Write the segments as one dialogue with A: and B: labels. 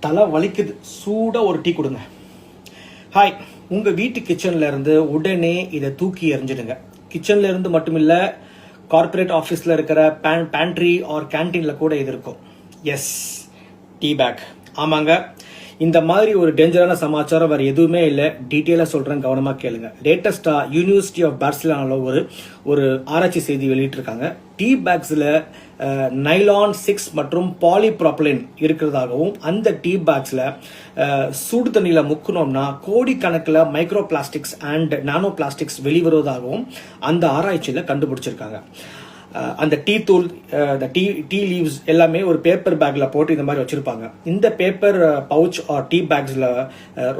A: தலை வலிக்குது, சூடாக ஒரு டீ கொடுங்க. ஹாய், உங்கள் வீட்டு கிச்சனில் இருந்து உடனே இதை தூக்கி எறிஞ்சிடுங்க. கிச்சனில் இருந்து மட்டும் இல்லை, கார்பரேட் ஆஃபீஸில் இருக்கிற பேண்ட்ரி ஆர் கேன்டீனில் கூட இது இருக்கும். Yes, tea bag. ஆமாங்க, இந்த மாதிரி ஒரு டேஞ்சரான சமாச்சாரம் வேறு எதுவுமே இல்லை. டீட்டெயிலாக சொல்கிறேன், கவனமாக கேளுங்க. லேட்டஸ்ட்டாக யூனிவர்சிட்டி ஆஃப் பார்சிலோனாவில் ஒரு ஆராய்ச்சி செய்தி வெளியிட்டிருக்காங்க. டீ பேக்ஸில் நைலான் 6 மற்றும் பாலிப்ராப்ளின் இருக்கிறதாகவும், அந்த டீ பேக்ஸில் சூடு தண்ணியில் முக்கணும்னா கோடிக்கணக்கில் micro plastics and nano plastics வெளிவருவதாகவும் அந்த ஆராய்ச்சியில் கண்டுபிடிச்சிருக்காங்க. அந்த டீ தூள், டீ லீவ்ஸ் எல்லாமே ஒரு பேப்பர் பேக்கில் போட்டு இந்த மாதிரி வச்சுருப்பாங்க. இந்த பேப்பர் பவுச் ஆர் டீ பேக்ஸில்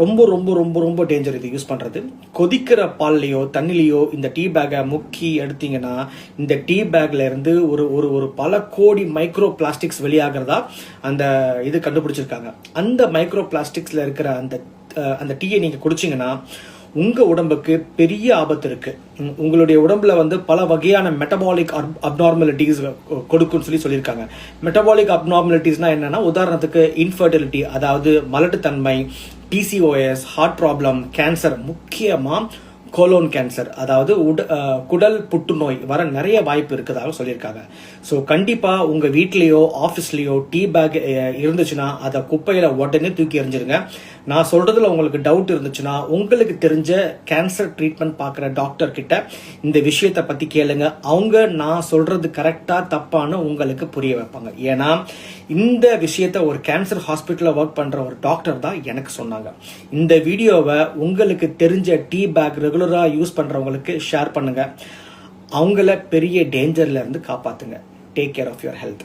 A: ரொம்ப ரொம்ப ரொம்ப ரொம்ப டேஞ்சர் இது யூஸ் பண்ணுறது. கொதிக்கிற பால்லையோ தண்ணிலையோ இந்த டீ பேக்கை முக்கி எடுத்தீங்கன்னா இந்த டீ பேக்கில் இருந்து ஒரு பல கோடி மைக்ரோ பிளாஸ்டிக்ஸ் வெளியாகிறதா அந்த இது கண்டுபிடிச்சிருக்காங்க. அந்த மைக்ரோ பிளாஸ்டிக்ஸில் இருக்கிற அந்த டீயை நீங்கள் குடிச்சிங்கன்னா உங்கள் உடம்புக்கு பெரிய ஆபத்து இருக்குது. உங்களுடைய உடம்புல பல வகையான மெட்டபாலிக் அப்நார்மலிட்டிஸ் கொடுக்குன்னு சொல்லியிருக்காங்க. மெட்டபாலிக் அப்நார்மலிட்டிஸ்னால் என்னென்னா, உதாரணத்துக்கு இன்ஃபர்டிலிட்டி, அதாவது மலட்டுத்தன்மை, PCOS, ஹார்ட் ப்ராப்ளம், கேன்சர், முக்கியமாக கோலோன் கேன்சர், அதாவது குடல் புற்றுநோய் வர நிறைய வாய்ப்பு இருக்கிறதாக சொல்லியிருக்காங்க. ஸோ கண்டிப்பாக உங்கள் வீட்லேயோ ஆஃபீஸ்லேயோ டீ பேக் இருந்துச்சுன்னா அதை குப்பையில் உடனே தூக்கி எறிஞ்சிருங்க. நான் சொல்கிறதுல உங்களுக்கு டவுட் இருந்துச்சுன்னா உங்களுக்கு தெரிஞ்ச கேன்சர் ட்ரீட்மெண்ட் பார்க்குற டாக்டர் கிட்ட இந்த விஷயத்தை பற்றி கேளுங்க. அவங்க நான் சொல்கிறது கரெக்டாக தப்பான்னு உங்களுக்கு புரிய வைப்பாங்க. ஏன்னா இந்த விஷயத்த ஒரு கேன்சர் ஹாஸ்பிட்டலில் ஒர்க் பண்ணுற ஒரு டாக்டர் தான் எனக்கு சொன்னாங்க. இந்த வீடியோவை உங்களுக்கு தெரிஞ்ச டீ பேக் ரெகுலராக யூஸ் பண்ணுறவங்களுக்கு ஷேர் பண்ணுங்கள். அவங்கள பெரிய டேஞ்சர்ல இருந்து காப்பாற்றுங்க. Take care of your health.